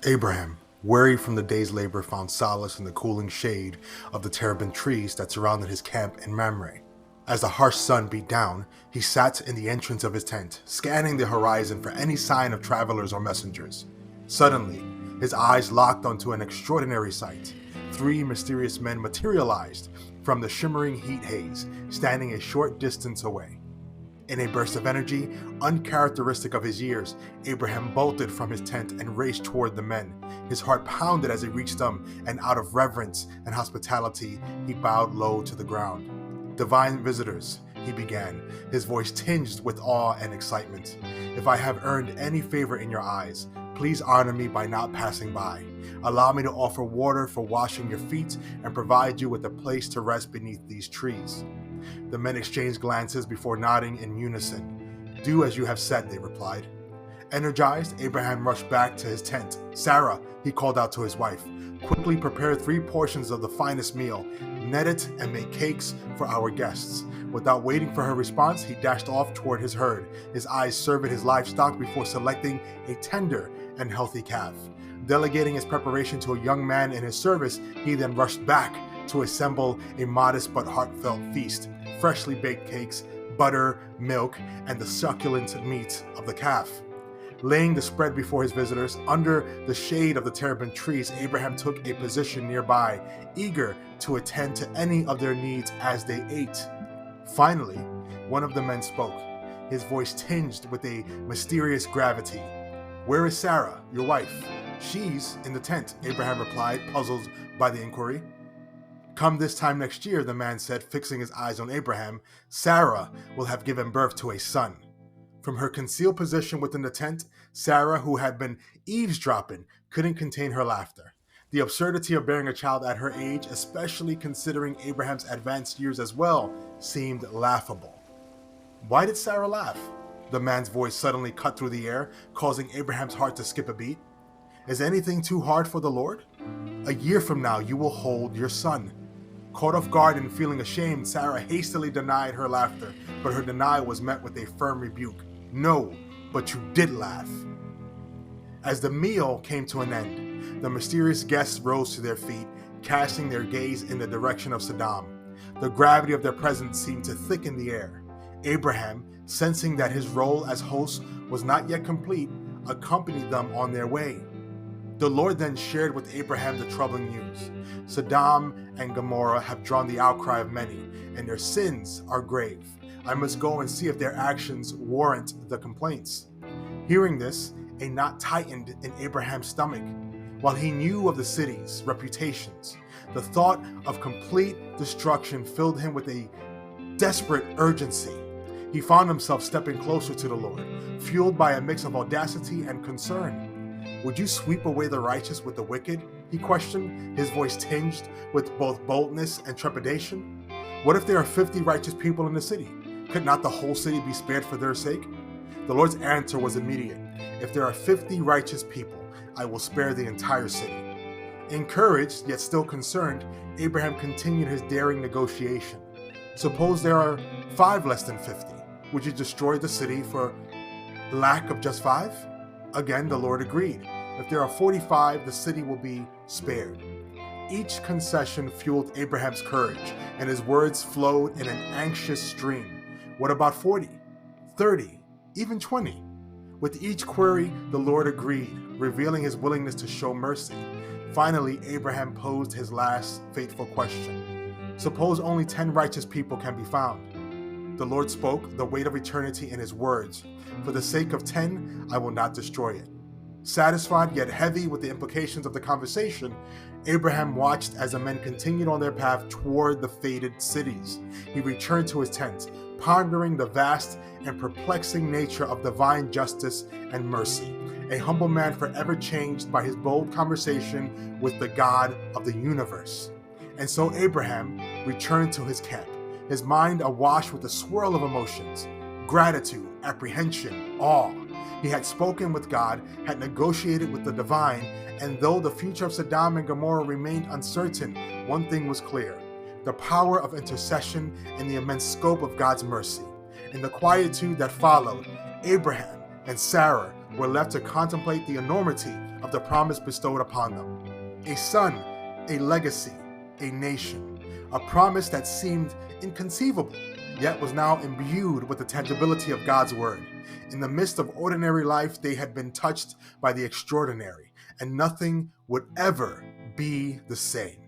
Abraham, weary from the day's labor, found solace in the cooling shade of the terebinth trees that surrounded his camp in Mamre. As the harsh sun beat down, he sat in the entrance of his tent, scanning the horizon for any sign of travelers or messengers. Suddenly, his eyes locked onto an extraordinary sight. Three mysterious men materialized from the shimmering heat haze, standing a short distance away. In a burst of energy, uncharacteristic of his years, Abraham bolted from his tent and raced toward the men. His heart pounded as he reached them, and out of reverence and hospitality, he bowed low to the ground. "Divine visitors," he began, his voice tinged with awe and excitement. "If I have earned any favor in your eyes, please honor me by not passing by. Allow me to offer water for washing your feet and provide you with a place to rest beneath these trees." The men exchanged glances before nodding in unison. "Do as you have said," they replied. Energized, Abraham rushed back to his tent. "Sarah," he called out to his wife, "quickly prepare 3 portions of the finest meal, knead it, and make cakes for our guests." Without waiting for her response, he dashed off toward his herd, his eyes surveyed his livestock before selecting a tender and healthy calf. Delegating his preparation to a young man in his service, he then rushed back to assemble a modest but heartfelt feast: freshly baked cakes, butter, milk, and the succulent meat of the calf. Laying the spread before his visitors, under the shade of the terebinth trees, Abraham took a position nearby, eager to attend to any of their needs as they ate. Finally, one of the men spoke, his voice tinged with a mysterious gravity. "Where is Sarah, your wife?" "She's in the tent," Abraham replied, puzzled by the inquiry. "Come this time next year," the man said, fixing his eyes on Abraham, "Sarah will have given birth to a son." From her concealed position within the tent, Sarah, who had been eavesdropping, couldn't contain her laughter. The absurdity of bearing a child at her age, especially considering Abraham's advanced years as well, seemed laughable. Why did Sarah laugh? The man's voice suddenly cut through the air, causing Abraham's heart to skip a beat. "Is anything too hard for the Lord? A year from now you will hold your son." Caught off guard and feeling ashamed, Sarah hastily denied her laughter, but her denial was met with a firm rebuke. "No, but you did laugh." As the meal came to an end, the mysterious guests rose to their feet, casting their gaze in the direction of Sodom. The gravity of their presence seemed to thicken the air. Abraham, sensing that his role as host was not yet complete, accompanied them on their way. The Lord then shared with Abraham the troubling news. "Sodom and Gomorrah have drawn the outcry of many, and their sins are grave. I must go and see if their actions warrant the complaints." Hearing this, a knot tightened in Abraham's stomach. While he knew of the city's reputations, the thought of complete destruction filled him with a desperate urgency. He found himself stepping closer to the Lord, fueled by a mix of audacity and concern. "Would you sweep away the righteous with the wicked?" he questioned, his voice tinged with both boldness and trepidation. "What if there are 50 righteous people in the city? Could not the whole city be spared for their sake?" The Lord's answer was immediate. "If there are 50 righteous people, I will spare the entire city." Encouraged, yet still concerned, Abraham continued his daring negotiation. "Suppose there are 5 less than 50. Would you destroy the city for lack of just 5? Again, the Lord agreed. "If there are 45, the city will be spared." Each concession fueled Abraham's courage, and his words flowed in an anxious stream. "What about 40, 30, even 20? With each query, the Lord agreed, revealing his willingness to show mercy. Finally, Abraham posed his last fateful question. "Suppose only 10 righteous people can be found." The Lord spoke, the weight of eternity in his words. "For the sake of 10, I will not destroy it." Satisfied yet heavy with the implications of the conversation, Abraham watched as the men continued on their path toward the fated cities. He returned to his tent, pondering the vast and perplexing nature of divine justice and mercy, a humble man forever changed by his bold conversation with the God of the universe. And so Abraham returned to his camp, his mind awash with a swirl of emotions: gratitude, apprehension, awe. He had spoken with God, had negotiated with the divine, and though the future of Sodom and Gomorrah remained uncertain, one thing was clear: the power of intercession and the immense scope of God's mercy. In the quietude that followed, Abraham and Sarah were left to contemplate the enormity of the promise bestowed upon them. A son, a legacy, a nation, a promise that seemed inconceivable, yet was now imbued with the tangibility of God's word. In the midst of ordinary life, they had been touched by the extraordinary, and nothing would ever be the same.